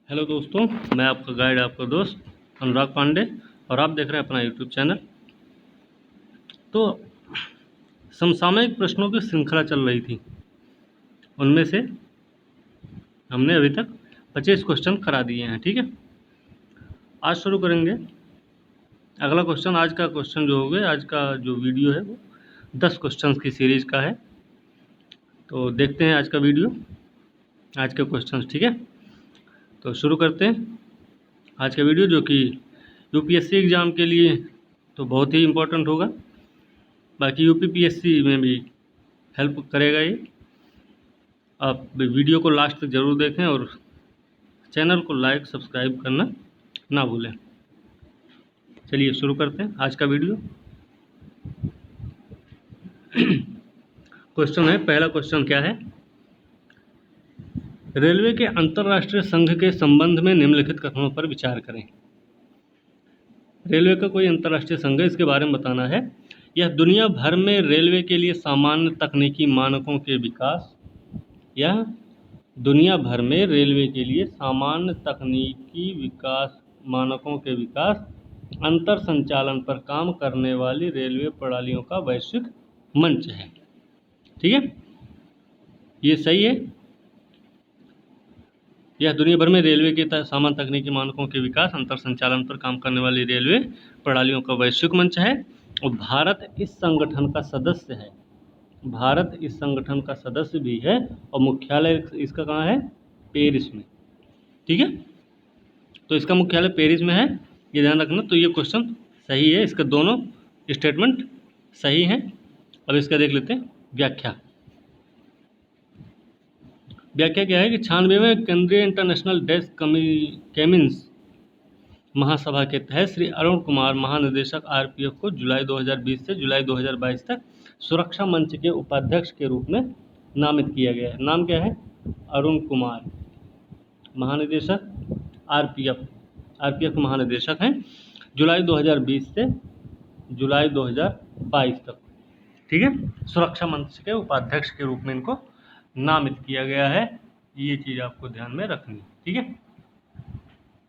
Hello दोस्तों, मैं आपका गाइड, आपका दोस्त अनुराग पांडे और आप देख रहे हैं अपना यूट्यूब चैनल। तो समसामयिक प्रश्नों की श्रृंखला चल रही थी, उनमें से हमने अभी तक 25 क्वेश्चन करा दिए हैं। ठीक है, आज शुरू करेंगे अगला क्वेश्चन। आज का क्वेश्चन जो हो गया, आज का जो वीडियो है वो 10 क्वेश्चन की सीरीज का है। तो देखते हैं आज का वीडियो, आज के क्वेश्चन। ठीक है, तो शुरू करते हैं आज का वीडियो, जो कि यूपीएससी एग्ज़ाम के लिए तो बहुत ही इम्पोर्टेंट होगा, बाकी यूपीपीएससी में भी हेल्प करेगा ये। आप वीडियो को लास्ट तक ज़रूर देखें और चैनल को लाइक सब्सक्राइब करना ना भूलें। चलिए शुरू करते हैं आज का वीडियो। क्वेश्चन है, पहला क्वेश्चन क्या है? रेलवे के अंतर्राष्ट्रीय संघ के संबंध में निम्नलिखित कथनों पर विचार करें। रेलवे का कोई अंतर्राष्ट्रीय संघ है, इसके बारे में बताना है। यह दुनिया भर में रेलवे के लिए सामान्य तकनीकी मानकों के विकास, यह दुनिया भर में रेलवे के लिए सामान्य तकनीकी विकास मानकों के विकास, अंतर संचालन पर काम करने वाली रेलवे प्रणालियों का वैश्विक मंच है। ठीक है, ये सही है। यह दुनिया भर में रेलवे के सामान्य तकनीकी मानकों के विकास, अंतर संचालन पर काम करने वाली रेलवे प्रणालियों का वैश्विक मंच है और भारत इस संगठन का सदस्य है। भारत इस संगठन का सदस्य भी है और मुख्यालय इसका कहाँ है? पेरिस में। ठीक है, तो इसका मुख्यालय पेरिस में है, ये ध्यान रखना। तो ये क्वेश्चन सही है, इसका दोनों स्टेटमेंट सही हैं। अब इसका देख लेते हैं व्याख्या। व्याख्या क्या है कि 96वें केंद्रीय इंटरनेशनल डेस्क केमिन्स महासभा के तहत श्री अरुण कुमार, महानिदेशक आरपीएफ, को जुलाई 2020 से जुलाई 2022 तक सुरक्षा मंच के उपाध्यक्ष के रूप में नामित किया गया है। नाम क्या है? अरुण कुमार, महानिदेशक आरपीएफ, आरपीएफ महानिदेशक हैं, जुलाई 2020 से जुलाई 2022 तक। ठीक है, सुरक्षा मंच के उपाध्यक्ष के रूप में इनको नामित किया गया है। ये चीज़ आपको ध्यान में रखनी है। ठीक है,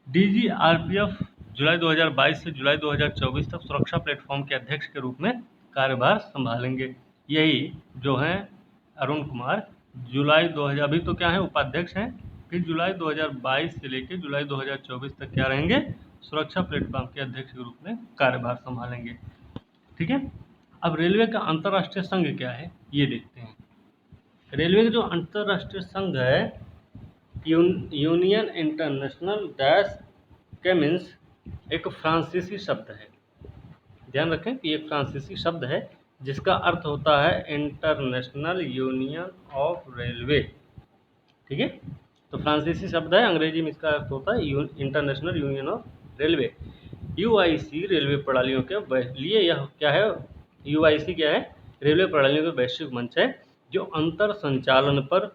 डीजी आरपीएफ जुलाई 2022 से जुलाई 2024 तक सुरक्षा प्लेटफॉर्म के अध्यक्ष के रूप में कार्यभार संभालेंगे। यही जो हैं अरुण कुमार, जुलाई 2000 अभी तो क्या है, उपाध्यक्ष हैं, फिर जुलाई 2022 से लेकर जुलाई 2024 तक क्या रहेंगे? सुरक्षा प्लेटफॉर्म के अध्यक्ष के रूप में कार्यभार संभालेंगे। ठीक है, अब रेलवे का अंतर्राष्ट्रीय संघ क्या है ये देखते हैं। रेलवे का जो अंतर्राष्ट्रीय संघ है, यूनियन इंटरनेशनल डैश केमिन्स, एक फ्रांसीसी शब्द है। ध्यान रखें कि एक फ्रांसीसी शब्द है जिसका अर्थ होता है इंटरनेशनल यूनियन ऑफ रेलवे। ठीक है, तो फ्रांसीसी शब्द है, अंग्रेजी में इसका अर्थ होता है international union of railway. UIC railway प्रणालियों के लिए यह क्या है? यूआईसी क्या है? रेलवे प्रणालियों का वैश्विक मंच है जो अंतर संचालन पर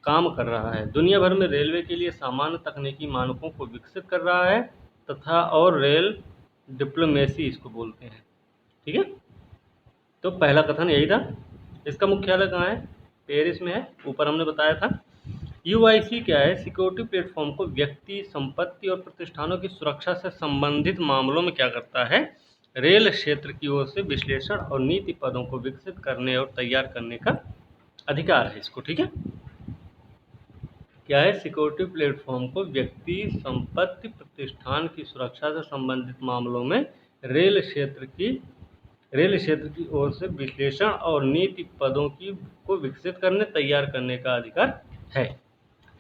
काम कर रहा है, दुनिया भर में रेलवे के लिए सामान्य तकनीकी मानकों को विकसित कर रहा है तथा और रेल डिप्लोमेसी इसको बोलते हैं। ठीक है, तो पहला कथन यही था। इसका मुख्यालय कहाँ है? पेरिस में है, ऊपर हमने बताया था। यूआईसी क्या है? सिक्योरिटी प्लेटफॉर्म को व्यक्ति, संपत्ति और प्रतिष्ठानों की सुरक्षा से संबंधित मामलों में क्या करता है? रेल क्षेत्र की ओर से विश्लेषण और नीति पदों को विकसित करने और तैयार करने का अधिकार है इसको। ठीक है, क्या है? सिक्योरिटी प्लेटफॉर्म को व्यक्ति, संपत्ति, प्रतिष्ठान की सुरक्षा से संबंधित मामलों में रेल क्षेत्र की ओर से विश्लेषण और नीति पदों को विकसित करने, तैयार करने का अधिकार है।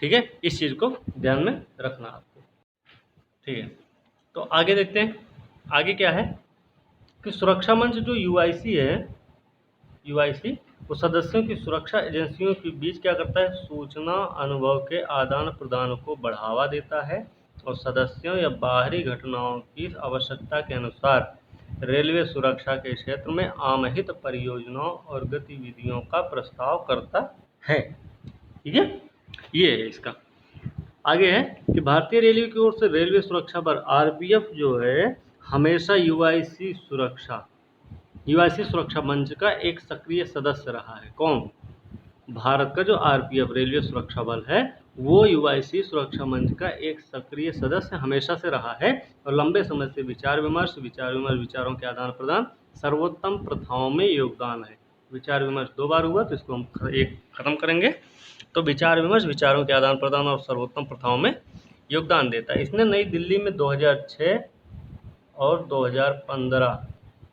ठीक है, इस चीज़ को ध्यान में रखना आपको। ठीक है, तो आगे देखते हैं। आगे क्या है कि सुरक्षा मंच जो यूआईसी है, यूआईसी वो सदस्यों की सुरक्षा एजेंसियों के बीच क्या करता है? सूचना अनुभव के आदान प्रदान को बढ़ावा देता है और सदस्यों या बाहरी घटनाओं की आवश्यकता के अनुसार रेलवे सुरक्षा के क्षेत्र में आमहित परियोजनाओं और गतिविधियों का प्रस्ताव करता है। ठीक है, ये है इसका। आगे है कि भारतीय रेलवे की ओर से रेलवे सुरक्षा पर आरपीएफ जो है हमेशा यूआईसी सुरक्षा मंच का एक सक्रिय सदस्य रहा है। कौन? भारत का जो आरपीएफ रेलवे सुरक्षा बल है वो यूआईसी सुरक्षा मंच का एक सक्रिय सदस्य हमेशा से रहा है और लंबे समय से विचार विमर्श, विचारों के आदान प्रदान, सर्वोत्तम प्रथाओं में योगदान है। विचार विमर्श 2 बार हुआ, तो इसको हम एक खत्म करेंगे। तो विचार विमर्श, विचारों के आदान प्रदान और सर्वोत्तम प्रथाओं में योगदान देता है। इसने नई दिल्ली में 2006 और 2015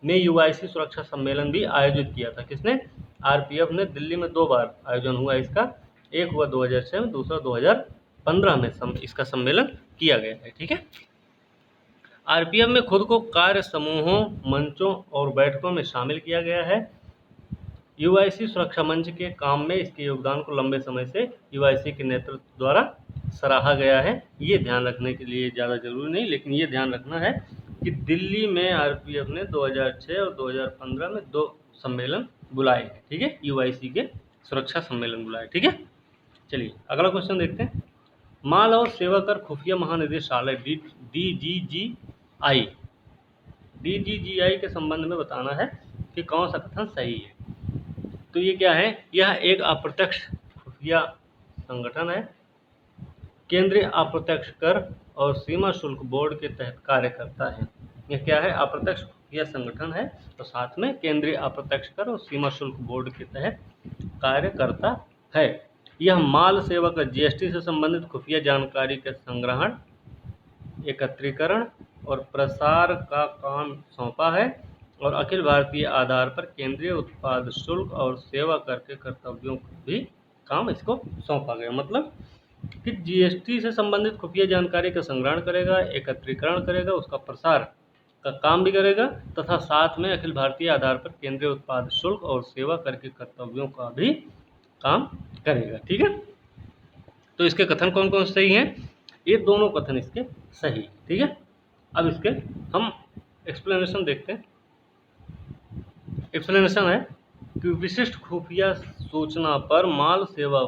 में यूआईसी सुरक्षा सम्मेलन भी आयोजित किया था। किसने? आरपीएफ ने। दिल्ली में 2 बार आयोजन हुआ इसका, एक हुआ 2006 में, दूसरा 2015 में इसका सम्मेलन किया गया है। ठीक है। आरपीएफ में खुद को कार्य समूहों, मंचों और बैठकों में शामिल किया गया है। यूआईसी सुरक्षा मंच के काम में इसके योगदान को लंबे समय से यूआईसी के नेतृत्व द्वारा सराहा गया है। ये ध्यान रखने के लिए ज़्यादा जरूरी नहीं, लेकिन ये ध्यान रखना है कि दिल्ली में आरपीएफ ने 2006 और 2015 में 2 सम्मेलन बुलाए हैं। ठीक है, यूआईसी के सुरक्षा सम्मेलन बुलाए। ठीक है, चलिए अगला क्वेश्चन देखते हैं। माल और सेवा कर खुफिया महानिदेशालय डीजीजीआई के संबंध में बताना है कि कौन सा कथन सही है। तो ये क्या है? यह एक अप्रत्यक्ष खुफिया संगठन है। केंद्रीय अप्रत्यक्ष कर और सीमा शुल्क बोर्ड के तहत कार्य करता है। यह क्या है? अप्रत्यक्ष खुफिया संगठन है और साथ में केंद्रीय अप्रत्यक्ष कर और सीमा शुल्क बोर्ड के तहत कार्य करता है। यह माल सेवा कर जीएसटी से संबंधित खुफिया जानकारी के संग्रहण, एकत्रीकरण और प्रसार का काम सौंपा है और अखिल भारतीय आधार पर केंद्रीय उत्पाद शुल्क और सेवा कर के कर्तव्यों का भी काम इसको सौंपा गया। मतलब कि जीएसटी से संबंधित खुफिया जानकारी का संग्रहण करेगा, एकत्रीकरण करेगा, उसका प्रसार का काम भी करेगा तथा साथ में अखिल भारतीय आधार पर केंद्रीय उत्पाद शुल्क और सेवा कर के कर्तव्यों का भी काम करेगा। ठीक है, तो इसके कथन कौन कौन सही हैं? ये दोनों कथन इसके सही। ठीक है, अब इसके हम एक्सप्लेनेशन देखते हैं। एक्सप्लेनेशन है कि विशिष्ट खुफिया सूचना पर माल सेवा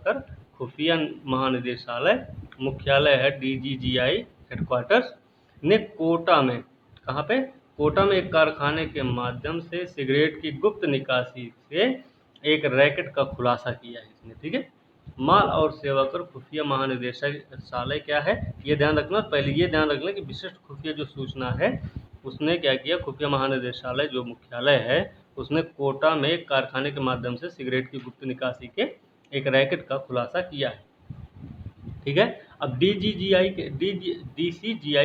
कर खुफिया महानिदेशालय मुख्यालय है डीजीजीआई हेडक्वार्टर्स ने कोटा में, कहाँ पे? कोटा में एक कारखाने के माध्यम से सिगरेट की गुप्त निकासी से एक रैकेट का खुलासा किया है इसने। ठीक है, माल और सेवा कर खुफिया महानिदेशालय क्या है ये ध्यान रखना। पहले ये ध्यान रखना कि विशिष्ट खुफिया जो सूचना है उसने क्या किया, खुफिया महानिदेशालय जो मुख्यालय है उसने कोटा में एक कारखाने के माध्यम से सिगरेट की गुप्त निकासी के एक रैकेट का खुलासा किया है। ठीक है, अब डीसीजीआई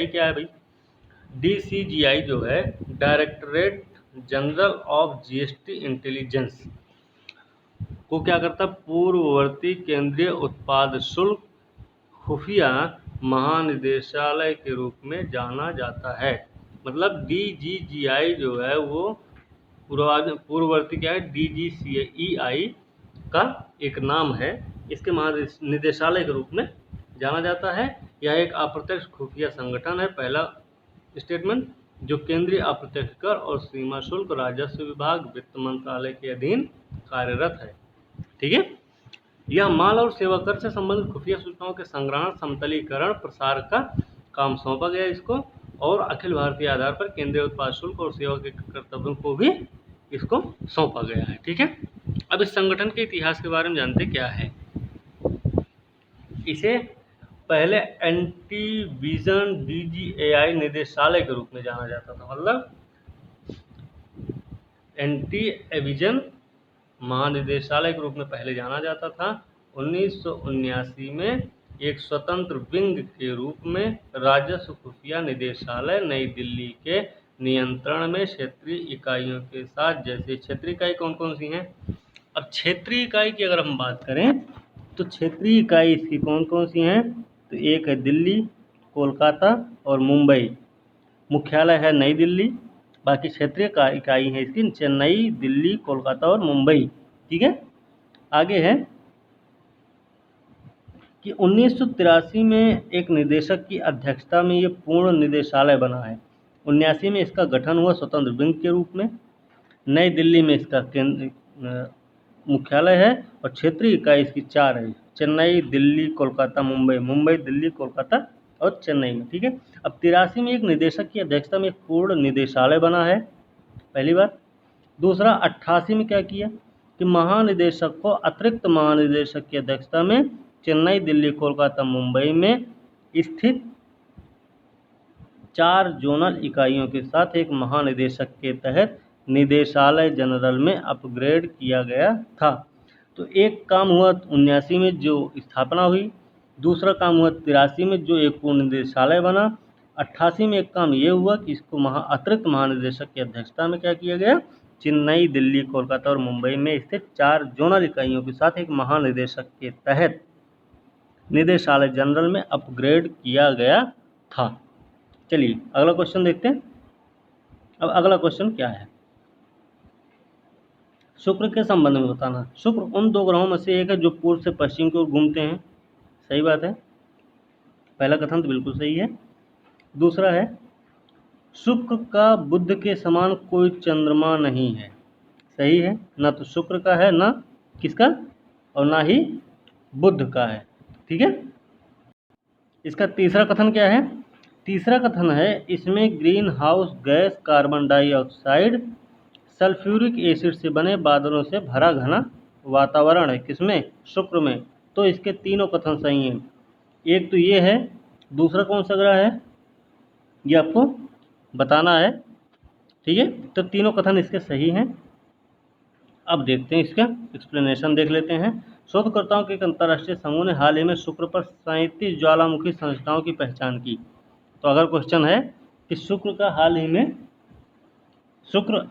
क्या है भाई? डीसीजीआई जो है directorate general of GST intelligence को क्या करता है? पूर्ववर्ती केंद्रीय उत्पाद शुल्क खुफिया महानिदेशालय के रूप में जाना जाता है। मतलब डीजीजीआई जो है वो पूर्ववर्ती क्या है? डीजीसीईआई का एक नाम है। इसके महानिदेशालय के रूप में जाना जाता है। यह एक अप्रत्यक्ष खुफिया संगठन है, पहला स्टेटमेंट, जो केंद्रीय अप्रत्यक्ष कर और सीमा शुल्क राजस्व विभाग वित्त मंत्रालय के अधीन कार्यरत है। ठीक है, यह माल और सेवा कर से संबंधित खुफिया सूचनाओं के संग्रहण, समतलीकरण, प्रसार का काम सौंपा गया इसको और अखिल भारतीय आधार पर केंद्रीय उत्पाद शुल्क और सेवा के कर्तव्यों को भी इसको सौंपा गया है। ठीक है, अब इस संगठन के इतिहास के बारे में जानते क्या है। इसे पहले एंटीविजन डीजीएआई निदेशालय के रूप में जाना जाता था। मतलब एंटीविजन महानिदेशालय के रूप में पहले जाना जाता था। 1979 में एक स्वतंत्र विंग के रूप में राजस्व खुफिया निदेशालय नई दिल्ली के नियंत्रण में क्षेत्रीय इकाइयों के साथ, जैसे क्षेत्रीय इकाई कौन कौन सी हैं? अब क्षेत्रीय इकाई की अगर हम बात करें तो क्षेत्रीय इकाई इसकी कौन कौन सी हैं? तो एक है दिल्ली, कोलकाता और मुंबई। मुख्यालय है नई दिल्ली। बाकी क्षेत्रीय इकाई है इसकी चेन्नई, दिल्ली, कोलकाता और मुंबई। ठीक है, आगे है कि 1983 में एक निदेशक की अध्यक्षता में ये पूर्ण निदेशालय बना है। 79 में इसका गठन हुआ स्वतंत्र विंग के रूप में। नई दिल्ली में इसका मुख्यालय है और क्षेत्रीय इकाई इसकी 4 है, चेन्नई, दिल्ली, कोलकाता, मुंबई। मुंबई, दिल्ली, कोलकाता और चेन्नई में। ठीक है, अब 83 में एक निदेशक की अध्यक्षता में एक पूर्ण निदेशालय बना है, पहली बात। दूसरा, 88 में क्या किया कि महानिदेशक को अतिरिक्त महानिदेशक की अध्यक्षता में चेन्नई, दिल्ली, कोलकाता, मुंबई में स्थित 4 जोनल इकाइयों के साथ एक महानिदेशक के तहत निदेशालय जनरल में अपग्रेड किया गया था। तो एक काम हुआ 79 में जो स्थापना हुई, दूसरा काम हुआ 83 में जो एक पूर्ण निदेशालय बना, 88 में एक काम ये हुआ कि इसको अतिरिक्त महानिदेशक की अध्यक्षता में क्या किया गया, चेन्नई, दिल्ली, कोलकाता और मुंबई में स्थित 4 जोनल इकाइयों के साथ एक महानिदेशक के तहत निदेशालय जनरल में अपग्रेड किया गया था। चलिए अगला क्वेश्चन देखते हैं। अब अगला क्वेश्चन क्या है, शुक्र के संबंध में बताना। शुक्र उन 2 ग्रहों में से एक है जो पूर्व से पश्चिम की ओर घूमते हैं। सही बात है, पहला कथन तो बिल्कुल सही है। दूसरा है शुक्र का बुध के समान कोई चंद्रमा नहीं है। सही है, ना तो शुक्र का है, ना किसका, और ना ही बुध का है। ठीक है। इसका तीसरा कथन क्या है, तीसरा कथन है इसमें green house gas carbon dioxide sulphuric acid से बने बादलों से भरा घना वातावरण है। किसमें, शुक्र में। तो इसके तीनों कथन सही हैं। एक तो ये है, दूसरा कौन सा ग्रह है ये आपको बताना है। ठीक है, तो तीनों कथन इसके सही हैं। अब देखते हैं इसका एक्सप्लेनेशन देख लेते हैं। शोधकर्ताओं के एक अंतर्राष्ट्रीय समूह ने हाल ही में शुक्र पर 37 ज्वालामुखी संरचनाओं की पहचान की। तो अगर क्वेश्चन है कि शुक्र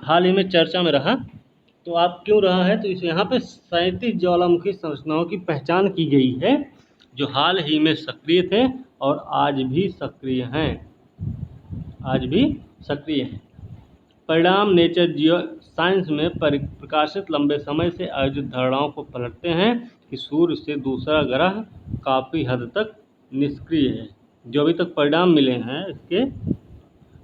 हाल ही में चर्चा में रहा, तो आप क्यों रहा है, तो इस यहाँ पे 37 ज्वालामुखी संरचनाओं की पहचान की गई है जो हाल ही में सक्रिय थे और आज भी सक्रिय हैं। परिणाम नेचर जियो साइंस में प्रकाशित लंबे समय से आयोजित धारणाओं को पलटते हैं कि सूर्य से दूसरा ग्रह काफ़ी हद तक निष्क्रिय है। जो अभी तक परिणाम मिले हैं इसके,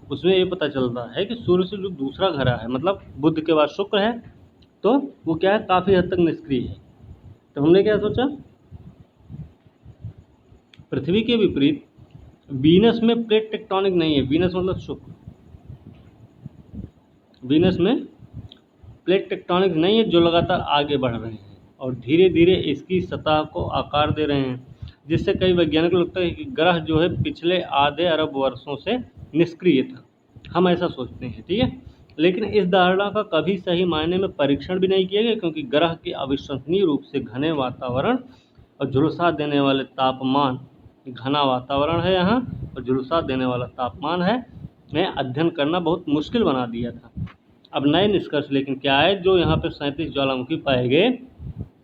उसमें ये पता चलता है कि सूर्य से जो दूसरा ग्रह है, मतलब बुध के बाद शुक्र है, तो वो क्या है, काफ़ी हद तक निष्क्रिय है। तो हमने क्या सोचा, पृथ्वी के विपरीत वीनस में प्लेट टेक्टोनिक नहीं है। वीनस मतलब शुक्र, वीनस में प्लेट टेक्टोनिक नहीं है जो लगातार आगे बढ़ रहे हैं और धीरे धीरे इसकी सतह को आकार दे रहे हैं, जिससे कई वैज्ञानिकों को लगता है कि ग्रह जो है पिछले आधे अरब वर्षों से निष्क्रिय था। हम ऐसा सोचते हैं। ठीक है, लेकिन इस धारणा का कभी सही मायने में परीक्षण भी नहीं किया गया, क्योंकि ग्रह के अविश्वसनीय रूप से घने वातावरण और झुलसा देने वाले तापमान, घना वातावरण है यहाँ और झुलसा देने वाला तापमान है, में अध्ययन करना बहुत मुश्किल बना दिया था। अब नए निष्कर्ष लेकिन क्या है, जो यहाँ पे 37 ज्वालामुखी पाए गए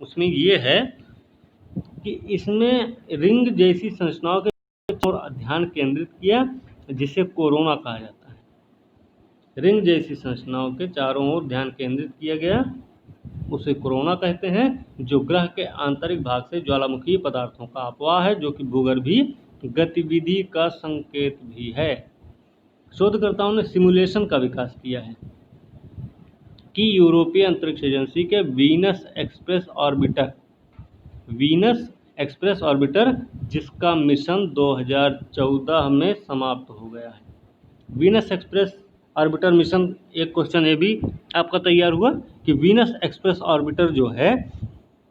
उसमें ये है कि इसमें रिंग जैसी संरचनाओं के ओर ध्यान केंद्रित किया, जिसे कोरोना कहा जाता है। रिंग जैसी संरचनाओं के चारों ओर ध्यान केंद्रित किया गया, उसे कोरोना कहते हैं, जो ग्रह के आंतरिक भाग से ज्वालामुखी पदार्थों का अपवाह है, जो कि भूगर्भीय गतिविधि का संकेत भी है। शोधकर्ताओं ने सिमुलेशन का विकास किया है कि यूरोपीय अंतरिक्ष एजेंसी के वीनस एक्सप्रेस ऑर्बिटर जिसका मिशन 2014 में समाप्त हो गया है। वीनस एक्सप्रेस ऑर्बिटर मिशन, एक क्वेश्चन ये भी आपका तैयार हुआ कि वीनस एक्सप्रेस ऑर्बिटर जो है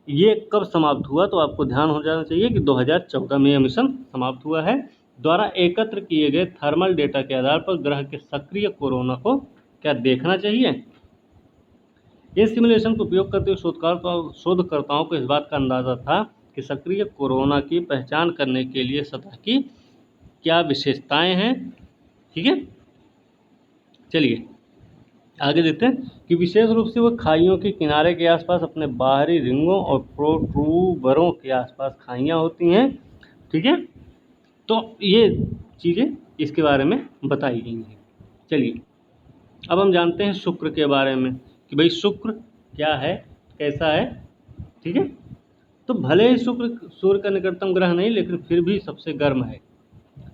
ये कब समाप्त हुआ, तो आपको ध्यान हो जाना चाहिए कि 2014 में यह मिशन समाप्त हुआ है। द्वारा एकत्र किए गए थर्मल डेटा के आधार पर ग्रह के सक्रिय कोरोना को क्या देखना चाहिए। इस सिमुलेशन का उपयोग करते हुए शोधकर्ताओं को इस बात का अंदाजा था कि सक्रिय कोरोना की पहचान करने के लिए सतह की क्या विशेषताएं हैं। ठीक है, चलिए आगे देखते हैं कि विशेष रूप से वो खाइयों के किनारे के आसपास अपने बाहरी रिंगों और प्रोट्रूबरों के आसपास खाइयां होती हैं। ठीक है, तो ये चीज़ें इसके बारे में बताई गई हैं। चलिए अब हम जानते हैं शुक्र के बारे में कि भाई शुक्र क्या है, कैसा है। ठीक है, तो भले ही शुक्र सूर्य का निकटतम ग्रह नहीं, लेकिन फिर भी सबसे गर्म है।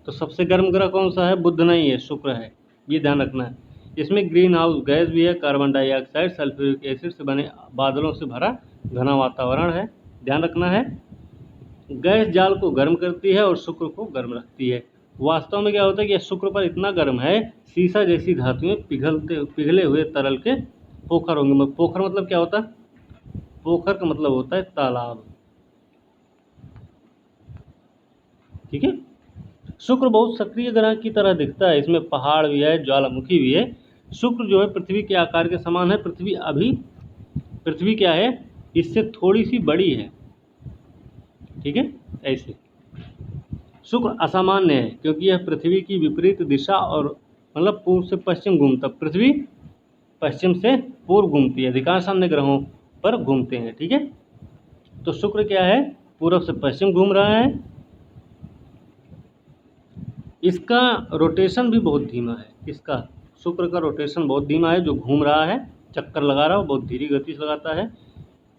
तो सबसे गर्म ग्रह कौन सा है, बुध नहीं है, शुक्र है, ये ध्यान रखना है। इसमें ग्रीन हाउस गैस भी है, कार्बन डाइऑक्साइड सल्फ्यूरिक एसिड से बने बादलों से भरा घना वातावरण है, ध्यान रखना है। गैस जाल को गर्म करती है और शुक्र को गर्म रखती है। वास्तव में क्या होता है कि शुक्र पर इतना गर्म है, सीसा जैसी धातुएं पिघले हुए तरल के पोखर होंगे। पोखर मतलब क्या होता है, पोखर का मतलब होता है तालाब। ठीक है। शुक्र बहुत सक्रिय ग्रह की तरह दिखता है, इसमें पहाड़ भी है, ज्वालामुखी भी है। शुक्र जो है पृथ्वी के आकार के समान है। पृथ्वी क्या है, इससे थोड़ी सी बड़ी है, ठीक है। ऐसे शुक्र असामान्य है क्योंकि यह पृथ्वी की विपरीत दिशा और मतलब पूर्व से पश्चिम घूमता, पृथ्वी पश्चिम से पूर्व घूमती है, अधिकांश अन्य ग्रहों पर घूमते हैं, ठीक है। तो शुक्र क्या है, पूर्व से पश्चिम घूम रहा है। इसका रोटेशन भी बहुत धीमा है, इसका शुक्र का रोटेशन बहुत धीमा है, जो घूम रहा है, चक्कर लगा रहा है, बहुत धीरे गति से लगाता है।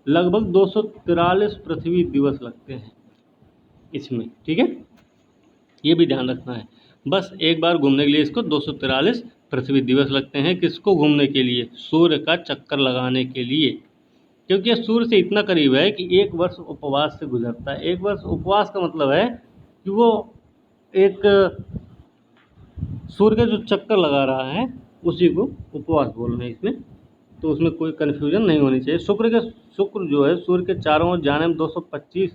लगभग 243 पृथ्वी दिवस लगते हैं इसमें, ठीक है। ये भी ध्यान रखना है, बस एक बार घूमने के लिए इसको 243 पृथ्वी दिवस लगते हैं। किसको घूमने के लिए, सूर्य का चक्कर लगाने के लिए, क्योंकि यह सूर्य से इतना करीब है कि एक वर्ष उपवास से गुजरता है। एक वर्ष उपवास का मतलब है कि वो एक सूर्य का जो चक्कर लगा रहा है उसी को उपवास बोल रहे हैं इसमें, तो उसमें कोई कन्फ्यूजन नहीं होनी चाहिए। शुक्र जो है सूर्य के चारों ओर जाने में 225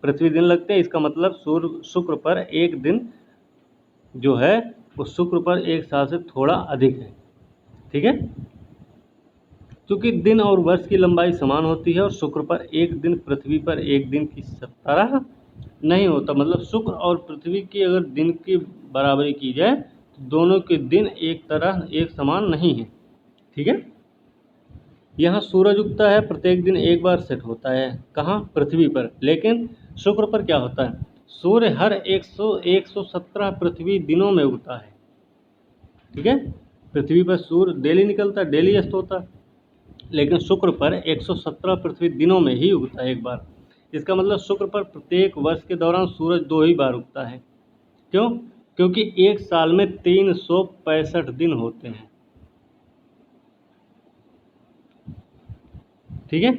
पृथ्वी दिन लगते हैं। इसका मतलब शुक्र पर एक दिन जो है वो शुक्र पर एक साल से थोड़ा अधिक है, ठीक है। क्योंकि दिन और वर्ष की लंबाई समान होती है और शुक्र पर एक दिन पृथ्वी पर एक दिन की तरह नहीं होता। मतलब शुक्र और पृथ्वी की अगर दिन की बराबरी की जाए तो दोनों के दिन एक समान नहीं है, ठीक है। यहाँ सूरज उगता है, प्रत्येक दिन एक बार सेट होता है, कहाँ, पृथ्वी पर। लेकिन शुक्र पर क्या होता है, सूर्य हर 117 पृथ्वी दिनों में उगता है, ठीक है। पृथ्वी पर सूर्य डेली निकलता है, डेली अस्त होता है, लेकिन शुक्र पर 117 पृथ्वी दिनों में ही उगता है एक बार। इसका मतलब शुक्र पर प्रत्येक वर्ष के दौरान सूरज 2 ही बार उगता है। क्यों, क्योंकि एक साल में 365 दिन होते हैं, ठीक है।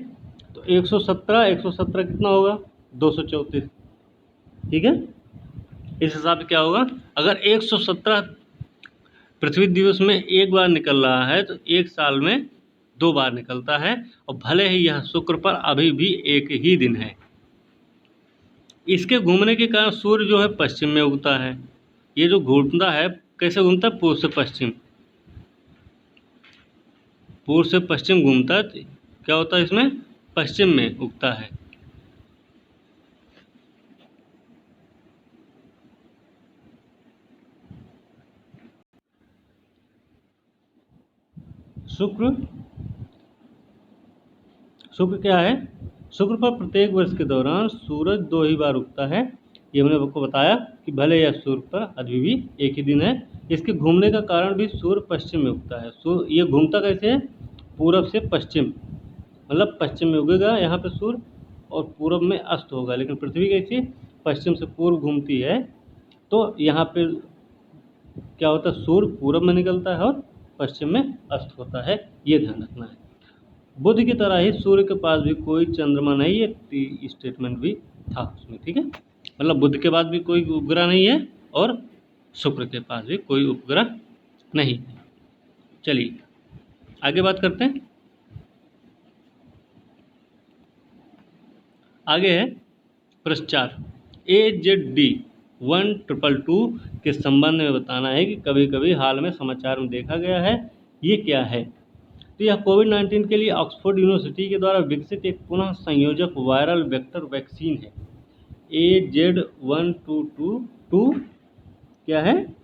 तो 117 कितना होगा, 234, ठीक है। इस हिसाब से क्या होगा, अगर 117 पृथ्वी दिवस में एक बार निकल रहा है तो एक साल में 2 बार निकलता है, और भले ही यह शुक्र पर अभी भी एक ही दिन है। इसके घूमने के कारण सूर्य जो है पश्चिम में उगता है। ये जो घूमता है कैसे घूमता है, पूर्व से पश्चिम, पूर्व से पश्चिम घूमता है, तो क्या होता है इसमें, पश्चिम में उगता है। शुक्र शुक्र क्या है, शुक्र पर प्रत्येक वर्ष के दौरान सूरज 2 ही बार उगता है। ये मैंने आपको बताया कि भले यह सूर्य पर अभी भी एक ही दिन है। इसके घूमने का कारण भी सूर्य पश्चिम में उगता है। ये घूमता कैसे है, पूरब से पश्चिम, मतलब पश्चिम में उगेगा यहाँ पे सूर्य और पूरब में अस्त होगा। लेकिन पृथ्वी कैसी, पश्चिम से पूर्व घूमती है, तो यहाँ पे क्या होता है, सूर्य पूरब में निकलता है और पश्चिम में अस्त होता है। ये ध्यान रखना है। बुध की तरह ही सूर्य के पास भी कोई चंद्रमा नहीं है, स्टेटमेंट भी था उसमें, ठीक है। मतलब बुध के पास भी कोई उपग्रह नहीं है और शुक्र के पास भी कोई उपग्रह नहीं है। चलिए आगे बात करते हैं। आगे है पृष्ठार AZD1222 के संबंध में बताना है कि कभी कभी हाल में समाचार में देखा गया है। ये क्या है, तो यह कोविड-19 के लिए ऑक्सफोर्ड यूनिवर्सिटी के द्वारा विकसित एक पुनः संयोजक वायरल वेक्टर वैक्सीन है। AZ1222 क्या है,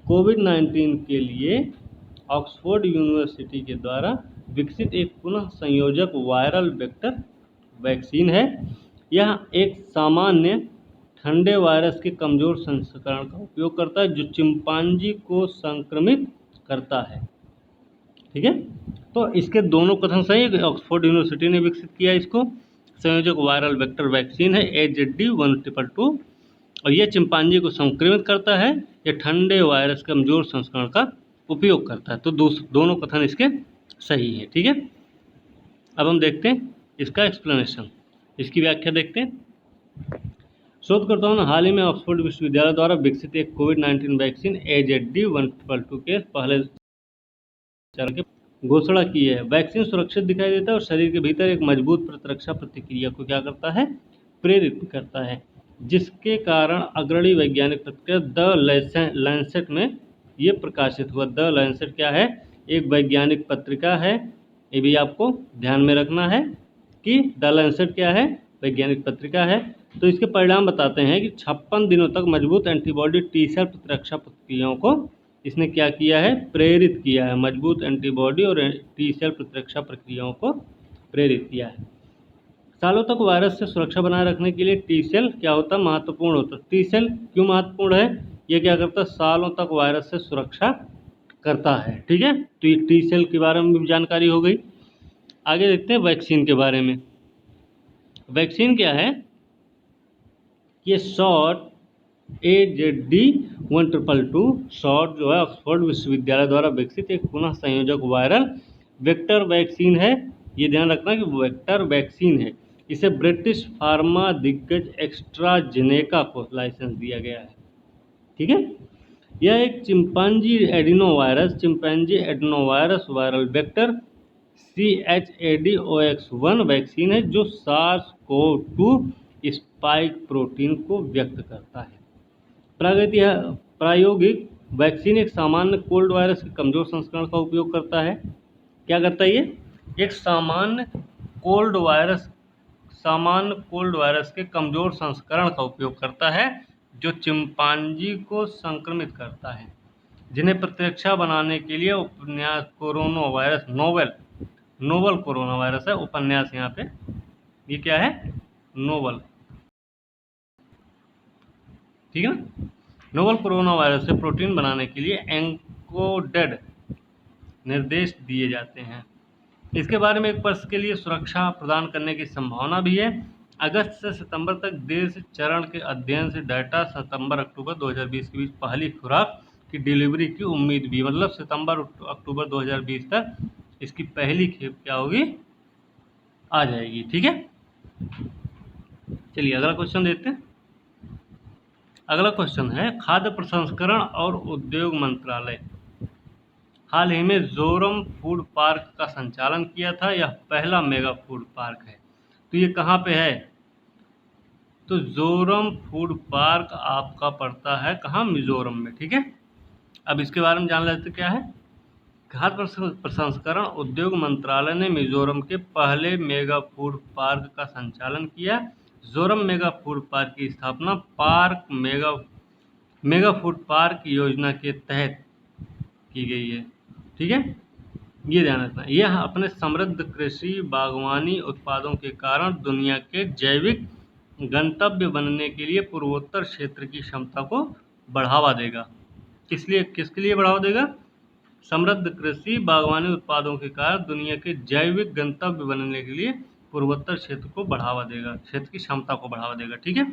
कोविड-19 के लिए ऑक्सफोर्ड यूनिवर्सिटी के द्वारा विकसित एक पुनः संयोजक वायरल वेक्टर वैक्सीन है। यह एक सामान्य ठंडे वायरस के कमजोर संस्करण का उपयोग करता है जो चिंपांजी को संक्रमित करता है, ठीक है। तो इसके दोनों कथन सही है। ऑक्सफोर्ड यूनिवर्सिटी ने विकसित किया इसको, संयोजक वायरल वेक्टर वैक्सीन है AZD1222, और यह चिंपांजी को संक्रमित करता है। यह ठंडे वायरस कमजोर संस्करण का उपयोग करता है। तो दोनों कथन इसके सही है, ठीक है। अब हम देखते हैं इसका एक्सप्लेनेशन, इसकी व्याख्या देखते हैं। शोधकर्ताओं ने हाल ही में ऑक्सफोर्ड विश्वविद्यालय द्वारा विकसित एक कोविड-19 वैक्सीन AZD1222 के पहले चरण की घोषणा की है। वैक्सीन सुरक्षित दिखाई देता है और शरीर के भीतर एक मजबूत प्रतिरक्षा प्रतिक्रिया को क्या करता है, प्रेरित करता है। जिसके कारण अग्रणी वैज्ञानिक पत्रिका द लैंसेट में ये प्रकाशित हुआ। द लैंसेट क्या है? एक वैज्ञानिक पत्रिका है। ये भी आपको ध्यान में रखना है कि द लैंसेट क्या है? वैज्ञानिक पत्रिका है। तो इसके परिणाम बताते हैं कि 56 दिनों तक मजबूत एंटीबॉडी टी सेल प्रतिरक्षा प्रक्रियाओं को इसने क्या किया है? प्रेरित किया है। मजबूत एंटीबॉडी और टी सेल प्रतिरक्षा प्रक्रियाओं को प्रेरित किया है। सालों तक वायरस से सुरक्षा बनाए रखने के लिए टी सेल क्या होता है? महत्वपूर्ण होता है। टी सेल क्यों महत्वपूर्ण है? ये क्या करता है? सालों तक वायरस से सुरक्षा करता है। ठीक है, तो ये टी सेल के बारे में भी जानकारी हो गई। आगे देखते हैं वैक्सीन के बारे में। वैक्सीन क्या है? ये शॉर्ट AZD1222 शॉर्ट जो है ऑक्सफोर्ड विश्वविद्यालय द्वारा विकसित एक पुनः संयोजक वायरल वेक्टर वैक्सीन है। ये ध्यान रखना कि वेक्टर वैक्सीन है। इसे ब्रिटिश फार्मा दिग्गज एस्ट्राजेनेका को लाइसेंस दिया गया है। ठीक है, यह एक chimpanzee adenovirus viral vector CHAdOX1 vaccine है जो SARS-CoV-2 स्पाइक प्रोटीन को व्यक्त करता है। प्रायोगिक वैक्सीन एक सामान्य कोल्ड वायरस के कमजोर संस्करण का उपयोग करता है। क्या करता है ये? एक सामान्य कोल्ड वायरस के कमजोर संस्करण का उपयोग करता है जो चिंपांजी को संक्रमित करता है, जिन्हें प्रतिरक्षा बनाने के लिए उपन्यास corona virus novel corona virus है। उपन्यास यहाँ पे ये क्या है? नोवल। ठीक है ना? नोवल कोरोना वायरस से प्रोटीन बनाने के लिए एन्कोडेड निर्देश दिए जाते हैं। इसके बारे में एक वर्ष के लिए सुरक्षा प्रदान करने की संभावना भी है। अगस्त से सितंबर तक देश चरण के अध्ययन से डाटा सितंबर-अक्टूबर 2020 के बीच पहली खुराक की डिलीवरी की उम्मीद भी, मतलब सितंबर-अक्टूबर 2020 तक इसकी पहली खेप क्या होगी? आ जाएगी। ठीक है, चलिए अगला क्वेश्चन देखते हैं। अगला क्वेश्चन है खाद्य प्रसंस्करण और उद्योग मंत्रालय हाल ही में जोरम फूड पार्क का संचालन किया था। यह पहला मेगा फूड पार्क है। तो ये कहाँ पे है? तो जोरम फूड पार्क आपका पड़ता है कहाँ? मिजोरम में। ठीक है, अब इसके बारे में जान लेते क्या है। खाद्य प्रसंस्करण उद्योग मंत्रालय ने मिजोरम के पहले मेगा फूड पार्क का संचालन किया। जोरम मेगा फूड पार्क की स्थापना मेगा फूड पार्क योजना के तहत की गई है। ठीक है, ये ध्यान रखना। यह अपने समृद्ध कृषि बागवानी उत्पादों के कारण दुनिया के जैविक गंतव्य बनने के लिए पूर्वोत्तर क्षेत्र की क्षमता को बढ़ावा देगा। किसके लिए बढ़ावा देगा? समृद्ध कृषि बागवानी उत्पादों के कारण दुनिया के जैविक गंतव्य बनने के लिए पूर्वोत्तर क्षेत्र को बढ़ावा देगा, क्षेत्र की क्षमता को बढ़ावा देगा। ठीक है,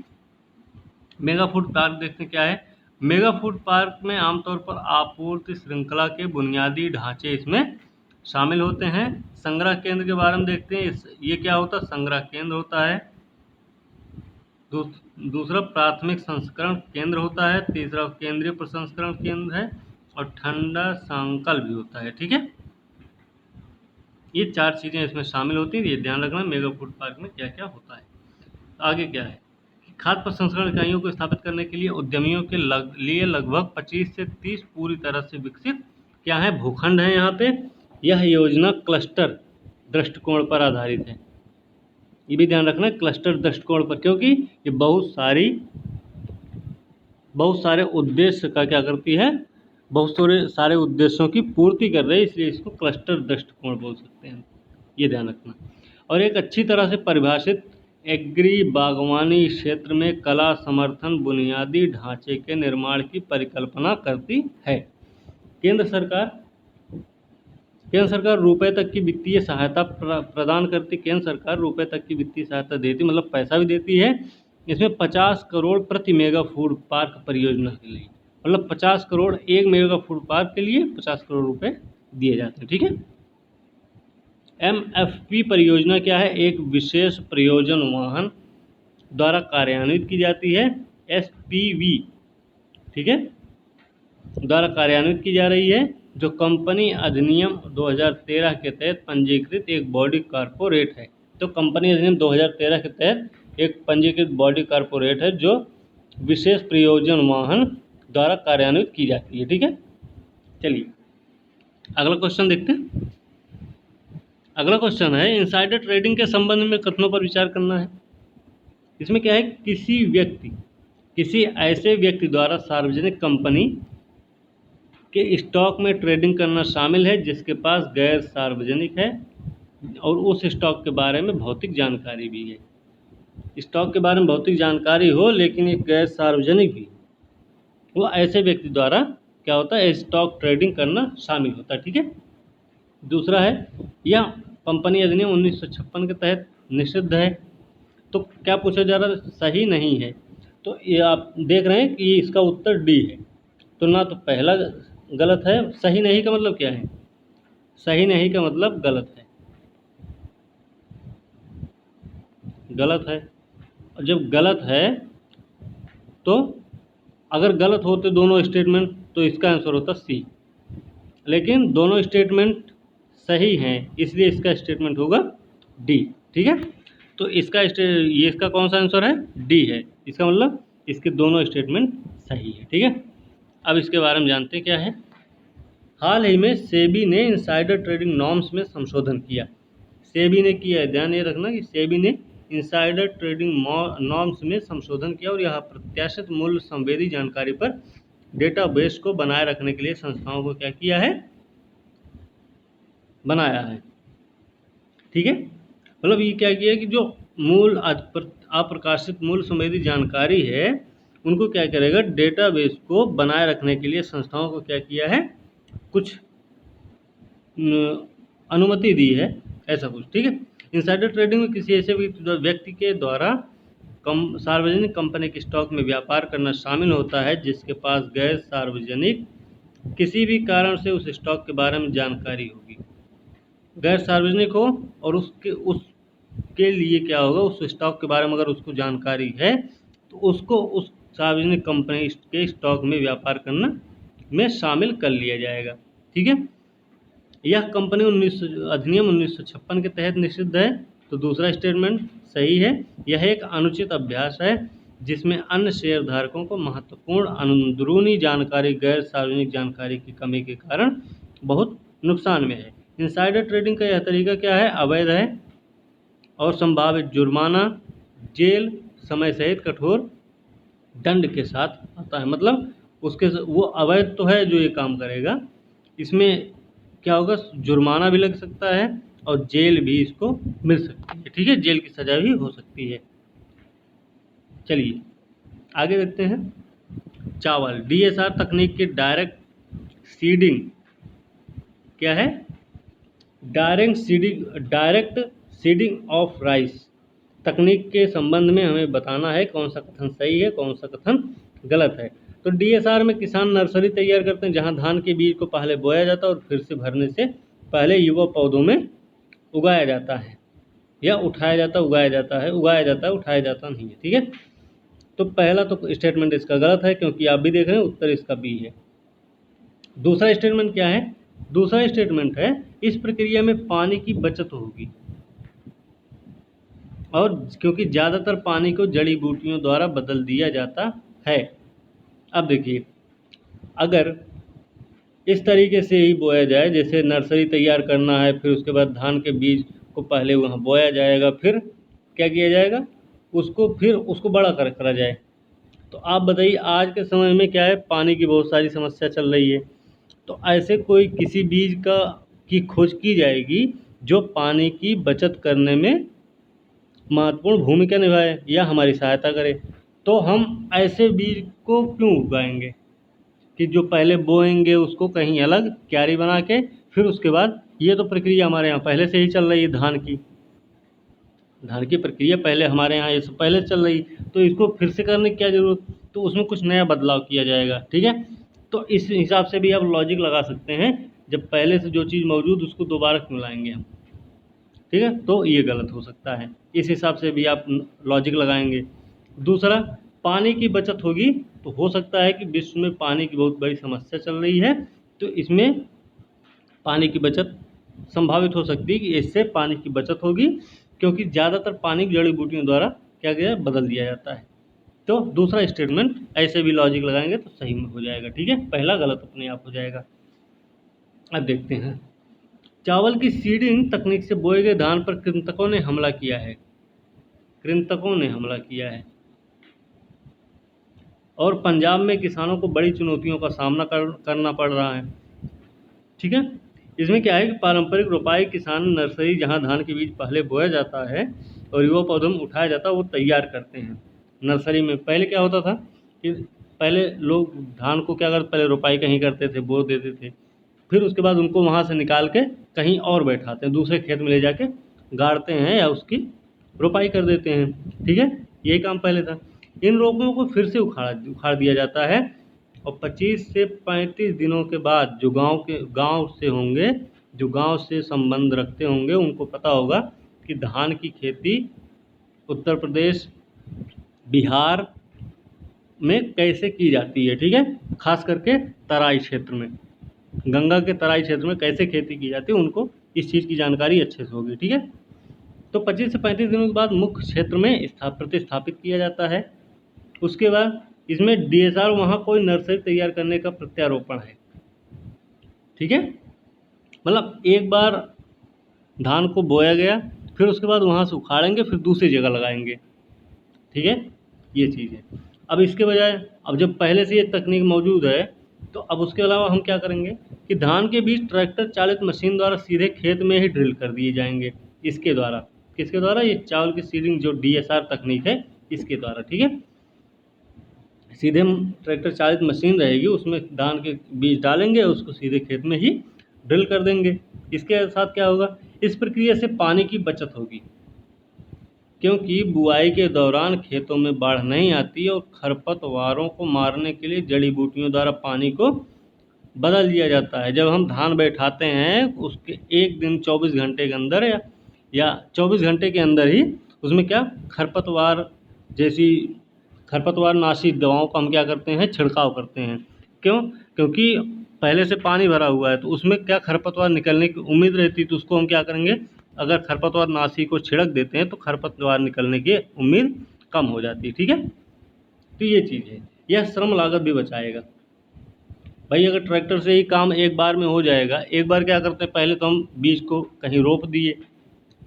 मेगा फूड पार्क देखते क्या है। मेगा फूड पार्क में आमतौर पर आपूर्ति श्रृंखला के बुनियादी ढांचे इसमें शामिल होते हैं। संग्रह केंद्र के बारे में देखते हैं। ये क्या होता है? संग्रह केंद्र होता है। दूसरा प्राथमिक संस्करण केंद्र होता है। तीसरा केंद्रीय प्रसंस्करण केंद्र है और ठंडा संकल भी होता है। ठीक है, ये चार चीज़ें इसमें शामिल होती हैं। ये ध्यान रखना मेगा फूड पार्क में क्या क्या होता है। आगे क्या है? खाद्य प्रसंस्करण इकाइयों को स्थापित करने के लिए उद्यमियों के लिए लगभग 25 से 30 पूरी तरह से विकसित क्या है? भूखंड है यहाँ पे। यह योजना क्लस्टर दृष्टिकोण पर आधारित है। ये भी ध्यान रखना क्लस्टर दृष्टिकोण पर, क्योंकि ये बहुत सारे उद्देश्य का क्या करती है? बहुत सारे उद्देश्यों की पूर्ति कर रहे हैं, इसलिए इसको क्लस्टर दृष्टिकोण बोल सकते हैं। ये ध्यान रखना। और एक अच्छी तरह से परिभाषित एग्री बागवानी क्षेत्र में कला समर्थन बुनियादी ढांचे के निर्माण की परिकल्पना करती है। केंद्र सरकार रुपए तक की वित्तीय सहायता प्रदान करती। केंद्र सरकार रुपए तक की वित्तीय सहायता देती, मतलब पैसा भी देती है। इसमें 50 करोड़ प्रति मेगा फूड पार्क परियोजना के लिए, मतलब 50 करोड़ एक मेगा फूड पार्क के लिए 50 करोड़ रुपए दिए जाते हैं। ठीक है, MFP परियोजना क्या है? एक विशेष प्रयोजन वाहन द्वारा कार्यान्वित की जाती है। SPV ठीक है द्वारा कार्यान्वित की जा रही है, जो कंपनी अधिनियम 2013 के तहत पंजीकृत एक बॉडी कॉर्पोरेट है। तो कंपनी अधिनियम 2013 के तहत एक पंजीकृत बॉडी कॉरपोरेट है जो विशेष प्रयोजन वाहन द्वारा कार्यान्वित की जाती है। ठीक है, चलिए अगला क्वेश्चन देखते हैं। अगला क्वेश्चन है इनसाइडर ट्रेडिंग के संबंध में कथनों पर विचार करना है। इसमें क्या है, किसी ऐसे व्यक्ति द्वारा सार्वजनिक कंपनी के स्टॉक में ट्रेडिंग करना शामिल है जिसके पास गैर सार्वजनिक है और उस स्टॉक के बारे में भौतिक जानकारी भी है। स्टॉक के बारे में भौतिक जानकारी हो लेकिन एक गैर सार्वजनिक भी, वो ऐसे व्यक्ति द्वारा क्या होता है, स्टॉक ट्रेडिंग करना शामिल होता है। ठीक है, दूसरा है यह कंपनी अधिनियम 1956 के तहत निषिद्ध है। तो क्या पूछा जा रहा है, सही नहीं है। तो ये आप देख रहे हैं कि इसका उत्तर डी है। तो ना तो पहला गलत है, सही नहीं का मतलब क्या है, सही नहीं का मतलब गलत है, गलत है। और जब गलत है तो अगर गलत होते दोनों स्टेटमेंट तो इसका आंसर होता सी, लेकिन दोनों स्टेटमेंट सही हैं इसलिए इसका स्टेटमेंट होगा डी। ठीक है, तो ये इसका कौन सा आंसर है, डी है। इसका मतलब इसके दोनों स्टेटमेंट सही है। ठीक है, अब इसके बारे में जानते हैं क्या है। हाल ही में सेबी ने इनसाइडर ट्रेडिंग नॉर्म्स में संशोधन किया। सेबी ने किया है, ध्यान ये रखना कि सेबी ने इनसाइडर ट्रेडिंग नॉर्म्स में संशोधन किया और यह प्रत्याशित मूल्य संवेदी जानकारी पर डेटाबेस को बनाए रखने के लिए संस्थाओं को क्या किया है, बनाया है। ठीक है, मतलब ये क्या किया है कि जो मूल अप्रकाशित मूल संवेदी जानकारी है उनको क्या करेगा, डेटाबेस को बनाए रखने के लिए संस्थाओं को क्या किया है, कुछ अनुमति दी है, ऐसा कुछ। ठीक है, इनसाइडर ट्रेडिंग में किसी ऐसे व्यक्ति के द्वारा सार्वजनिक कंपनी के स्टॉक में व्यापार करना शामिल होता है जिसके पास गैर सार्वजनिक किसी भी कारण से उस स्टॉक के बारे में जानकारी होगी। गैर सार्वजनिक हो और उसके लिए क्या होगा, उस स्टॉक के बारे में अगर उसको जानकारी है तो उसको उस सार्वजनिक कंपनी के स्टॉक में व्यापार करना में शामिल कर लिया जाएगा। ठीक है, यह कंपनी अधिनियम 1956 के तहत निषिद्ध है। तो दूसरा स्टेटमेंट सही है। यह एक अनुचित अभ्यास है जिसमें अन्य शेयरधारकों को महत्वपूर्ण अंदरूनी जानकारी गैर सार्वजनिक जानकारी की कमी के कारण बहुत नुकसान में है। इनसाइडर ट्रेडिंग का यह तरीका क्या है, अवैध है और संभावित जुर्माना, जेल, समय सहित कठोर दंड के साथ आता है। मतलब उसके वो अवैध तो है जो ये काम करेगा, इसमें क्या होगा, जुर्माना भी लग सकता है और जेल भी इसको मिल सकती है। ठीक है, जेल की सज़ा भी हो सकती है। चलिए आगे देखते हैं। चावल डीएसआर तकनीक के डायरेक्ट सीडिंग क्या है, डायरेक्ट सीडिंग ऑफ राइस तकनीक के संबंध में हमें बताना है कौन सा कथन सही है, कौन सा कथन गलत है। तो डीएसआर में किसान नर्सरी तैयार करते हैं जहां धान के बीज को पहले बोया जाता है और फिर से भरने से पहले युवा पौधों में उगाया जाता है, या उठाया जाता उगाया जाता है, उगाया जाता है उठाया जाता नहीं है। ठीक है, तो पहला तो स्टेटमेंट इसका गलत है क्योंकि आप भी देख रहे हैं उत्तर इसका बी है। दूसरा स्टेटमेंट क्या है, दूसरा स्टेटमेंट है इस प्रक्रिया में पानी की बचत होगी और क्योंकि ज़्यादातर पानी को जड़ी बूटियों द्वारा बदल दिया जाता है। अब देखिए, अगर इस तरीके से ही बोया जाए, जैसे नर्सरी तैयार करना है, फिर उसके बाद धान के बीज को पहले वहाँ बोया जाएगा, फिर क्या किया जाएगा, फिर उसको बड़ा करा जाए। तो आप बताइए आज के समय में क्या है, पानी की बहुत सारी समस्या चल रही है, तो ऐसे कोई किसी बीज की खोज की जाएगी जो पानी की बचत करने में महत्वपूर्ण भूमिका निभाए या हमारी सहायता करे। तो हम ऐसे बीज को क्यों उगाएंगे कि जो पहले बोएंगे उसको कहीं अलग क्यारी बना के, फिर उसके बाद ये तो प्रक्रिया हमारे यहाँ पहले से ही चल रही है, धान की प्रक्रिया पहले हमारे यहाँ ये सब पहले चल रही, तो इसको फिर से करने की क्या ज़रूरत, तो उसमें कुछ नया बदलाव किया जाएगा। ठीक है, तो इस हिसाब से भी आप लॉजिक लगा सकते हैं, जब पहले से जो चीज़ मौजूद उसको दोबारा क्यों लाएंगे हम। ठीक है, तो ये गलत हो सकता है, इस हिसाब से भी आप लॉजिक लगाएंगे। दूसरा, पानी की बचत होगी, तो हो सकता है कि विश्व में पानी की बहुत बड़ी समस्या चल रही है, तो इसमें पानी की बचत संभावित हो सकती है कि इससे पानी की बचत होगी, क्योंकि ज़्यादातर पानी जड़ी बूटियों द्वारा क्या किया, बदल दिया जाता है। तो दूसरा स्टेटमेंट ऐसे भी लॉजिक लगाएंगे तो सही में हो जाएगा, ठीक है, पहला गलत अपने आप हो जाएगा। अब देखते हैं, चावल की सीडिंग तकनीक से बोए गए धान पर कृंतकों ने हमला किया है। कृंतकों ने हमला किया है और पंजाब में किसानों को बड़ी चुनौतियों का सामना करना पड़ रहा है। ठीक है, इसमें क्या है कि पारंपरिक रोपाई किसान नर्सरी जहां धान के बीज पहले बोया जाता है और युवा पौधों में उठाया जाता है वो तैयार करते हैं नर्सरी में। पहले क्या होता था कि पहले लोग धान को क्या करते, पहले रोपाई कहीं करते थे, बो देते थे, फिर उसके बाद उनको वहाँ से निकाल के कहीं और बैठाते हैं, दूसरे खेत में ले जाके गाड़ते हैं या उसकी रोपाई कर देते हैं। ठीक है, यही काम पहले था। इन रोपों को फिर से उखाड़ दिया जाता है और 25 से 35 दिनों के बाद जो गांव से होंगे, जो गांव से संबंध रखते होंगे, उनको पता होगा कि धान की खेती उत्तर प्रदेश, बिहार में कैसे की जाती है। ठीक है, खास करके तराई क्षेत्र में, गंगा के तराई क्षेत्र में कैसे खेती की जाती है, उनको इस चीज़ की जानकारी अच्छे से होगी। ठीक है, तो 25 से 35 दिनों के बाद मुख्य क्षेत्र में प्रतिस्थापित किया जाता है। उसके बाद इसमें डीएसआर, वहाँ कोई नर्सरी तैयार करने का प्रत्यारोपण है। ठीक है, मतलब एक बार धान को बोया गया, फिर उसके बाद वहाँ से उखाड़ेंगे, फिर दूसरी जगह लगाएंगे। ठीक है, ये चीज़ है। अब इसके बजाय, अब जब पहले से ये तकनीक मौजूद है तो अब उसके अलावा हम क्या करेंगे कि धान के बीज ट्रैक्टर चालित मशीन द्वारा सीधे खेत में ही ड्रिल कर दिए जाएंगे। इसके द्वारा, किसके द्वारा, ये चावल की सीडिंग जो डीएसआर तकनीक है इसके द्वारा। ठीक है, सीधे ट्रैक्टर चालित मशीन रहेगी, उसमें धान के बीज डालेंगे, उसको सीधे खेत में ही ड्रिल कर देंगे। इसके साथ क्या होगा, इस प्रक्रिया से पानी की बचत होगी, क्योंकि बुआई के दौरान खेतों में बाढ़ नहीं आती और खरपतवारों को मारने के लिए जड़ी बूटियों द्वारा पानी को बदल दिया जाता है। जब हम धान बैठाते हैं उसके एक दिन 24 घंटे के अंदर या 24 घंटे के अंदर ही उसमें क्या, खरपतवार जैसी खरपतवार नाशी दवाओं का हम क्या करते हैं, छिड़काव करते हैं। क्यों, क्योंकि पहले से पानी भरा हुआ है तो उसमें क्या खरपतवार निकलने की उम्मीद रहती है, तो उसको हम क्या करेंगे, अगर खरपतवार नाशी को छिड़क देते हैं तो खरपतवार निकलने की उम्मीद कम हो जाती है। ठीक है, तो ये चीज़ है, यह श्रम लागत भी बचाएगा। भाई अगर ट्रैक्टर से ही काम एक बार में हो जाएगा, एक बार क्या करते हैं, पहले तो हम बीज को कहीं रोप दिए,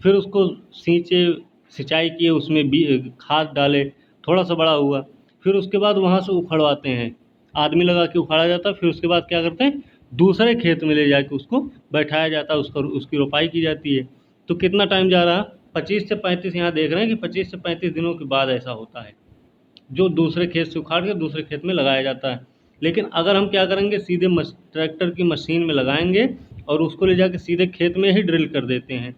फिर उसको सींचे, सिंचाई किए, उसमें खाद डाले, थोड़ा सा बड़ा हुआ, फिर उसके बाद वहाँ से उखड़वाते हैं, आदमी लगा के उखाड़ा जाता है, फिर उसके बाद क्या करते हैं, दूसरे खेत में ले जाके उसको बैठाया जाता है, उसकी रोपाई की जाती है। तो कितना टाइम जा रहा, 25 से 35, यहाँ देख रहे हैं कि 25 से 35 दिनों के बाद ऐसा होता है, जो दूसरे खेत से उखाड़ के दूसरे खेत में लगाया जाता है। लेकिन अगर हम क्या करेंगे, सीधे ट्रैक्टर की मशीन में लगाएंगे और उसको ले जाके सीधे खेत में ही ड्रिल कर देते हैं,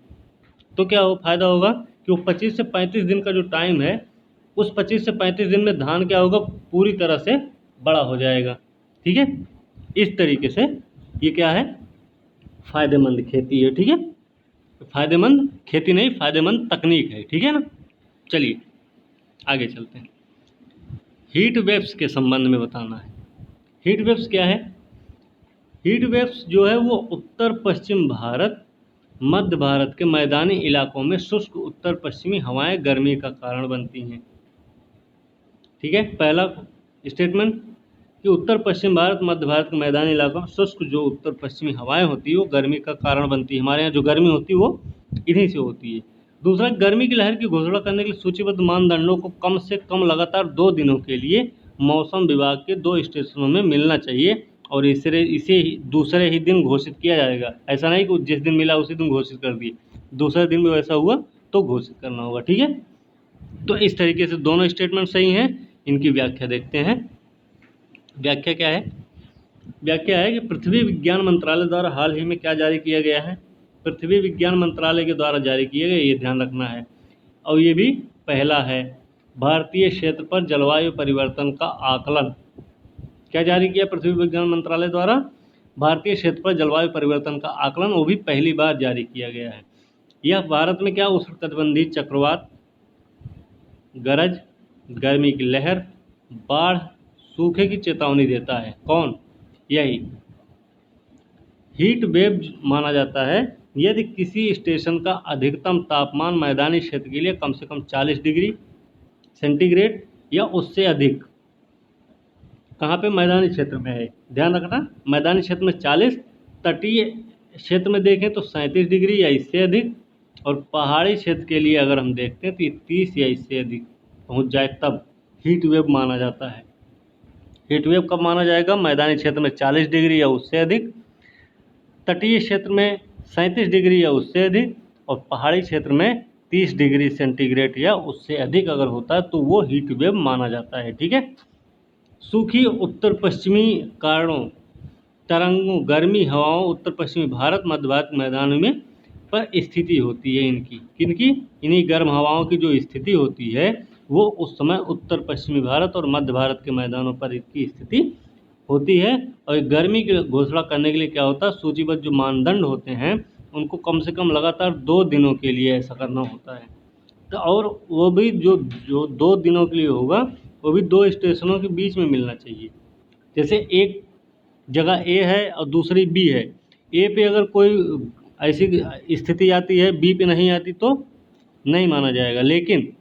तो क्या फ़ायदा होगा कि वो 25 से 35 दिन का जो टाइम है, उस 25 से 35 दिन में धान क्या होगा, पूरी तरह से बड़ा हो जाएगा। ठीक है, इस तरीके से ये क्या है, फ़ायदेमंद खेती है। ठीक है, फ़ायदेमंद खेती नहीं, फ़ायदेमंद तकनीक है। ठीक है ना, चलिए आगे चलते हैं। हीट वेव्स के संबंध में बताना है। हीट वेव्स क्या है, हीट वेव्स जो है वो उत्तर पश्चिम भारत, मध्य भारत के मैदानी इलाकों में शुष्क उत्तर पश्चिमी हवाएं गर्मी का कारण बनती हैं। ठीक है, पहला स्टेटमेंट कि उत्तर पश्चिम भारत, मध्य भारत के मैदानी इलाकों में शुष्क जो उत्तर पश्चिमी हवाएं होती है वो गर्मी का कारण बनती है। हमारे यहाँ जो गर्मी होती है वो इन्हीं से होती है। दूसरा, गर्मी की लहर की घोषणा करने के लिए सूचीबद्ध मानदंडों को कम से कम लगातार 2 दिनों के लिए मौसम विभाग के 2 स्टेशनों में मिलना चाहिए और इसे दूसरे ही दिन घोषित किया जाएगा। ऐसा नहीं कि जिस दिन मिला उसी दिन घोषित कर दिए, दूसरे दिन भी वैसा हुआ तो घोषित करना होगा। ठीक है, तो इस तरीके से दोनों स्टेटमेंट सही हैं। इनकी व्याख्या देखते हैं। व्याख्या क्या है, व्याख्या है कि पृथ्वी विज्ञान मंत्रालय द्वारा हाल ही में क्या जारी किया गया है, पृथ्वी विज्ञान मंत्रालय के द्वारा जारी किए गए, ये ध्यान रखना है। और ये भी पहला है, भारतीय क्षेत्र पर जलवायु परिवर्तन का आकलन। क्या जारी किया पृथ्वी विज्ञान मंत्रालय द्वारा, भारतीय क्षेत्र पर जलवायु परिवर्तन का आकलन, वो भी पहली बार जारी किया गया है। यह भारत में क्या उष्णकटिबंधीय चक्रवात, गरज, गर्मी की लहर, बाढ़, सूखे की चेतावनी देता है। कौन, यही हीट वेव माना जाता है यदि किसी स्टेशन का अधिकतम तापमान मैदानी क्षेत्र के लिए कम से कम 40 डिग्री सेंटीग्रेड या उससे अधिक। कहाँ पे? मैदानी क्षेत्र में है, ध्यान रखना। मैदानी क्षेत्र में 40, तटीय क्षेत्र में देखें तो 37 डिग्री या इससे अधिक, और पहाड़ी क्षेत्र के लिए अगर हम देखते हैं तो ये 30 या इससे अधिक पहुंच जाए तब हीट वेव माना जाता है। हीट वेव कब माना जाएगा? मैदानी क्षेत्र में 40 डिग्री या उससे अधिक, तटीय क्षेत्र में 37 डिग्री या उससे अधिक, और पहाड़ी क्षेत्र में 30 डिग्री सेंटीग्रेड या उससे अधिक अगर होता है तो वो हीट वेव माना जाता है। ठीक है। सूखी उत्तर पश्चिमी कारणों तरंगों गर्मी हवाओं उत्तर पश्चिमी भारत मध्य भारत के मैदानों में पर स्थिति होती है किनकी इन्हीं गर्म हवाओं की जो स्थिति होती है वो उस समय उत्तर पश्चिमी भारत और मध्य भारत के मैदानों पर इसकी स्थिति होती है। और गर्मी की घोषणा करने के लिए क्या होता है? सूचीबद्ध जो मानदंड होते हैं उनको कम से कम लगातार 2 दिनों के लिए ऐसा करना होता है। तो और वो भी जो जो 2 दिनों के लिए होगा वो भी 2 स्टेशनों के बीच में मिलना चाहिए। जैसे एक जगह ए है और दूसरी बी है, ए पे अगर कोई ऐसी स्थिति आती है बी पे नहीं आती तो नहीं माना जाएगा, लेकिन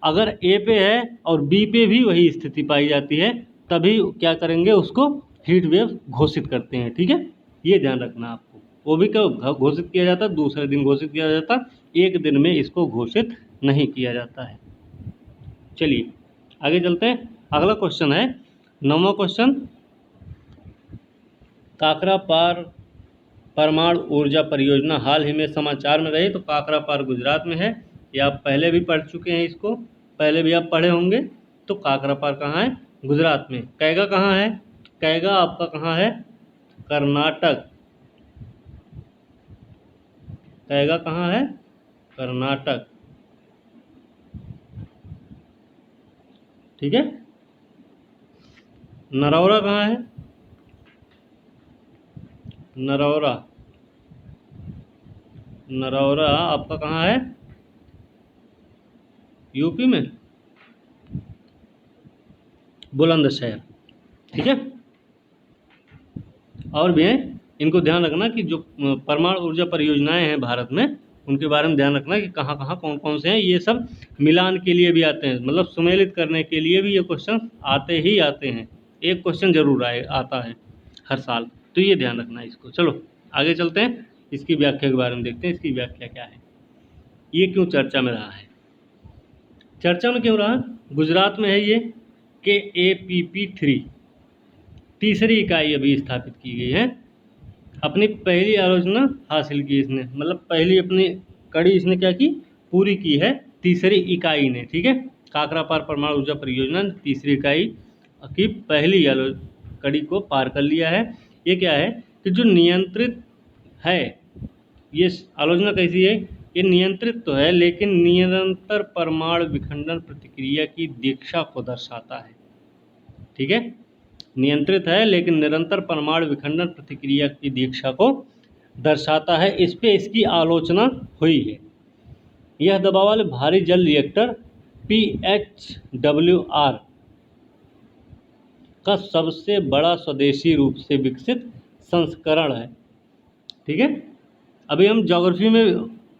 अगर ए पे है और बी पे भी वही स्थिति पाई जाती है तभी क्या करेंगे? उसको हीट वेव घोषित करते हैं। ठीक है, ये ध्यान रखना आपको। वो भी कब घोषित किया जाता है? दूसरे दिन घोषित किया जाता, एक दिन में इसको घोषित नहीं किया जाता है। चलिए आगे चलते हैं। अगला क्वेश्चन है 9वां क्वेश्चन, काकरापार परमाणु ऊर्जा परियोजना हाल ही में समाचार में रही। तो काकरापार गुजरात में है, ये आप पहले भी पढ़ चुके हैं, इसको पहले भी आप पढ़े होंगे। तो काकरापार कहाँ है? गुजरात में। कैगा कहाँ है? कैगा आपका कहाँ है? कर्नाटक। कैगा कहाँ है? कर्नाटक। ठीक है। नरौरा कहाँ है? नरौरा, नरौरा आपका कहाँ है? यूपी में, बुलंदशहर। ठीक है। और भी हैं, इनको ध्यान रखना कि जो परमाणु ऊर्जा परियोजनाएं हैं भारत में उनके बारे में ध्यान रखना कि कहाँ कहाँ कौन कौन से हैं। ये सब मिलान के लिए भी आते हैं, मतलब सुमेलित करने के लिए भी ये क्वेश्चन आते ही आते हैं। एक क्वेश्चन जरूर आता है हर साल, तो ये ध्यान रखना है इसको। चलो आगे चलते हैं, इसकी व्याख्या के बारे में देखते हैं। इसकी व्याख्या क्या है, ये क्यों चर्चा में रहा है? चर्चा में क्यों रहा? गुजरात में है ये KAPP3 तीसरी इकाई अभी स्थापित की गई है। अपनी पहली आलोचना हासिल की इसने, मतलब पहली अपनी कड़ी इसने क्या की? पूरी की है तीसरी इकाई ने। ठीक है, काकरापार परमाणु ऊर्जा परियोजना तीसरी इकाई की पहली कड़ी को पार कर लिया है। ये क्या है कि जो नियंत्रित है, ये आलोचना कैसी है? ये नियंत्रित तो है लेकिन निरंतर परमाणु विखंडन प्रतिक्रिया की दीक्षा को दर्शाता है। ठीक है, नियंत्रित है लेकिन निरंतर परमाणु विखंडन प्रतिक्रिया की दीक्षा को दर्शाता है। इस पे इसकी आलोचना हुई है। यह दबाव वाले भारी जल रिएक्टर PHWR का सबसे बड़ा स्वदेशी रूप से विकसित संस्करण है। ठीक है, अभी हम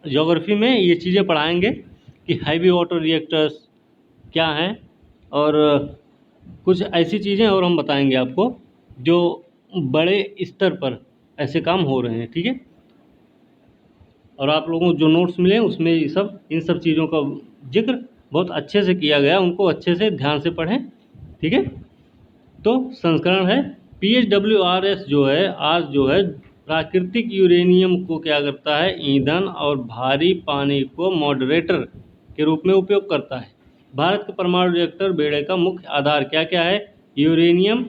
ज्योग्राफी में ये चीज़ें पढ़ाएंगे कि हैवी वाटर रिएक्टर्स क्या हैं और कुछ ऐसी चीज़ें और हम बताएंगे आपको जो बड़े स्तर पर ऐसे काम हो रहे हैं। ठीक है, और आप लोगों को जो नोट्स मिले उसमें इन सब चीज़ों का जिक्र बहुत अच्छे से किया गया, उनको अच्छे से ध्यान से पढ़ें। ठीक है, तो संस्करण है PHWRS जो है आज जो है प्राकृतिक यूरेनियम को क्या करता है? ईंधन और भारी पानी को मॉडरेटर के रूप में उपयोग करता है। भारत के परमाणु रिएक्टर बेड़े का मुख्य आधार क्या क्या है? यूरेनियम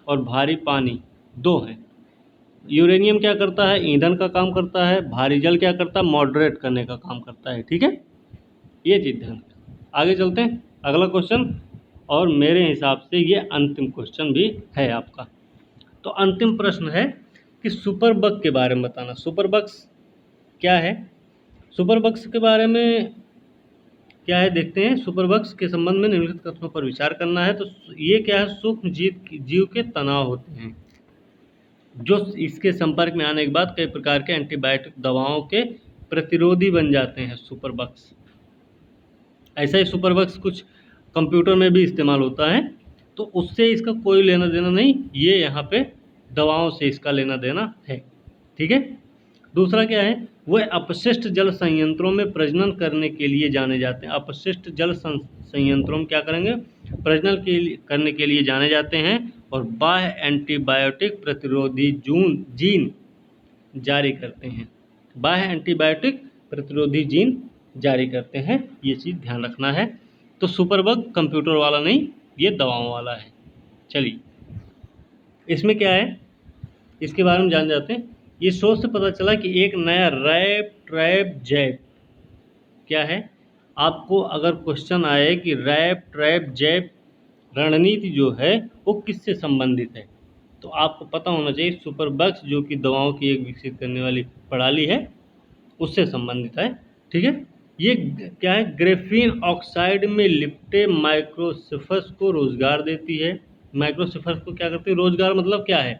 और भारी पानी, दो हैं। यूरेनियम क्या करता है? ईंधन का काम करता है। भारी जल क्या करता है? मॉडरेट करने का काम करता है। ठीक है, ये चीज़ ध्यान। आगे चलते हैं, अगला क्वेश्चन, और मेरे हिसाब से ये अंतिम क्वेश्चन भी है आपका। तो अंतिम प्रश्न है कि सुपर बग के बारे में बताना। सुपर बग्स क्या है? सुपर बग्स के बारे में क्या है देखते हैं। सुपर बग्स के संबंध में निम्नलिखित कथनों पर विचार करना है। तो ये क्या है? सूक्ष्म जीव के तनाव होते हैं जो इसके संपर्क में आने के बाद कई प्रकार के एंटीबायोटिक दवाओं के प्रतिरोधी बन जाते हैं। सुपर बग्स ऐसा ही सुपरबग्स कुछ कंप्यूटर में भी इस्तेमाल होता है, तो उससे इसका कोई लेना देना नहीं, ये यहाँ पे दवाओं से इसका लेना देना है। ठीक है। दूसरा क्या है, वह अपशिष्ट जल संयंत्रों में प्रजनन करने के लिए जाने जाते हैं। अपशिष्ट जल संयंत्रों में क्या करेंगे, प्रजनन करने के लिए जाने जाते हैं और बाह्य एंटीबायोटिक प्रतिरोधी जीन जारी करते हैं। बाह्य एंटीबायोटिक प्रतिरोधी जीन जारी करते हैं, ये चीज़ ध्यान रखना है। तो सुपरबग कंप्यूटर वाला नहीं, ये दवाओं वाला है। चलिए, इसमें क्या है इसके बारे में जान जाते हैं। ये शोध से पता चला कि एक नया रैप ट्रैप जैब क्या है। आपको अगर क्वेश्चन आए कि रैप ट्रैप जैब रणनीति जो है वो किससे संबंधित है, तो आपको पता होना चाहिए सुपरबग्स जो कि दवाओं की एक विकसित करने वाली प्रणाली है उससे संबंधित है। ठीक है। ये क्या है, ग्रेफीन ऑक्साइड में लिपटे माइक्रोसिफर्स को रोजगार देती है। माइक्रोसिफर्स को क्या करती है, रोजगार मतलब क्या है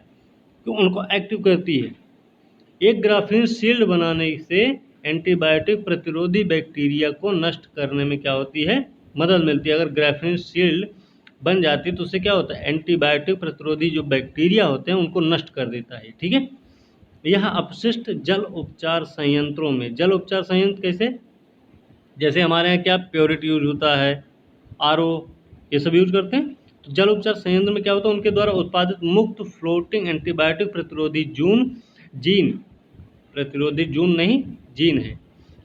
कि उनको एक्टिव करती है। एक ग्राफीन शील्ड बनाने से एंटीबायोटिक प्रतिरोधी बैक्टीरिया को नष्ट करने में क्या होती है, मदद मिलती है। अगर ग्राफीन शील्ड बन जाती है तो उससे क्या होता है, एंटीबायोटिक प्रतिरोधी जो बैक्टीरिया होते हैं उनको नष्ट कर देता है। ठीक है। यह अपशिष्ट जल उपचार संयंत्रों में, जल उपचार संयंत्र कैसे, जैसे हमारे यहाँ क्या प्योरिटी यूज होता है, आरओ, ये सब यूज करते हैं। तो जल उपचार संयंत्र में क्या होता है, उनके द्वारा उत्पादित मुक्त फ्लोटिंग एंटीबायोटिक प्रतिरोधी जीन प्रतिरोधी जून नहीं जीन है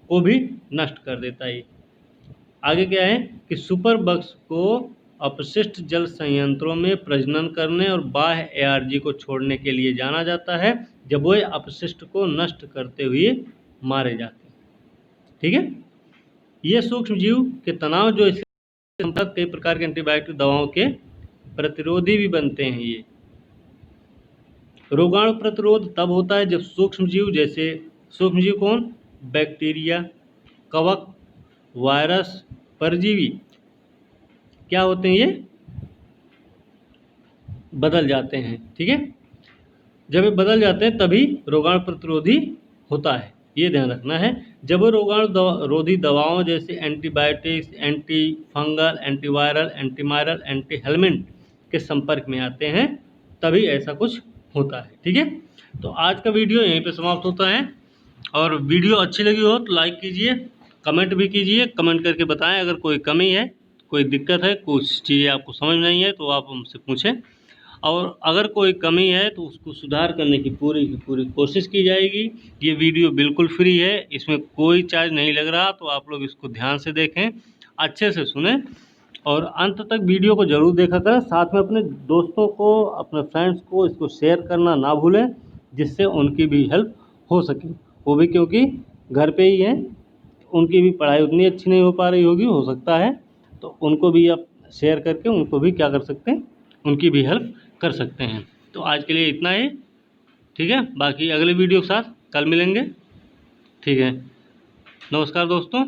को भी नष्ट कर देता है। आगे क्या है कि सुपरबग्स को अपशिष्ट जल संयंत्रों में प्रजनन करने और बाह्य एआरजी को छोड़ने के लिए जाना जाता है, जब वे अपशिष्ट को नष्ट करते हुए मारे जाते हैं। ठीक है। ये सूक्ष्म जीव के तनाव जो इसके कई प्रकार के एंटीबायोटिक दवाओं के प्रतिरोधी भी बनते हैं। ये रोगाणु प्रतिरोध तब होता है जब सूक्ष्म जीव, जैसे सूक्ष्म जीव कौन, बैक्टीरिया, कवक, वायरस, परजीवी क्या होते हैं, ये बदल जाते हैं। ठीक है। जब ये बदल जाते हैं तभी रोगाणु प्रतिरोधी होता है, ये ध्यान रखना है। जब वो रोगाणु रोधी दवाओं जैसे antibiotics, anti fungal, antiviral, antimalarial, anti helminth के संपर्क में आते हैं तभी ऐसा कुछ होता है। ठीक है। तो आज का वीडियो यहीं पे समाप्त होता है, और वीडियो अच्छी लगी हो तो लाइक कीजिए, कमेंट भी कीजिए, कमेंट करके बताएं अगर कोई कमी है, कोई दिक्कत है, कुछ चीज़ें आपको समझ नहीं है तो आप हमसे पूछें, और अगर कोई कमी है तो उसको सुधार करने की पूरी कोशिश की जाएगी। ये वीडियो बिल्कुल फ्री है, इसमें कोई चार्ज नहीं लग रहा, तो आप लोग इसको ध्यान से देखें, अच्छे से सुनें और अंत तक वीडियो को ज़रूर देखा करें। साथ में अपने दोस्तों को, अपने फ्रेंड्स को इसको शेयर करना ना भूलें, जिससे उनकी भी हेल्प हो सके। वो भी क्योंकि घर पे ही हैं, उनकी भी पढ़ाई उतनी अच्छी नहीं हो पा रही होगी, हो सकता है, तो उनको भी आप शेयर करके उनको भी क्या कर सकते हैं, उनकी भी हेल्प कर सकते हैं। तो आज के लिए इतना ही। ठीक है। बाकी अगले वीडियो के साथ कल मिलेंगे। ठीक है। नमस्कार दोस्तों।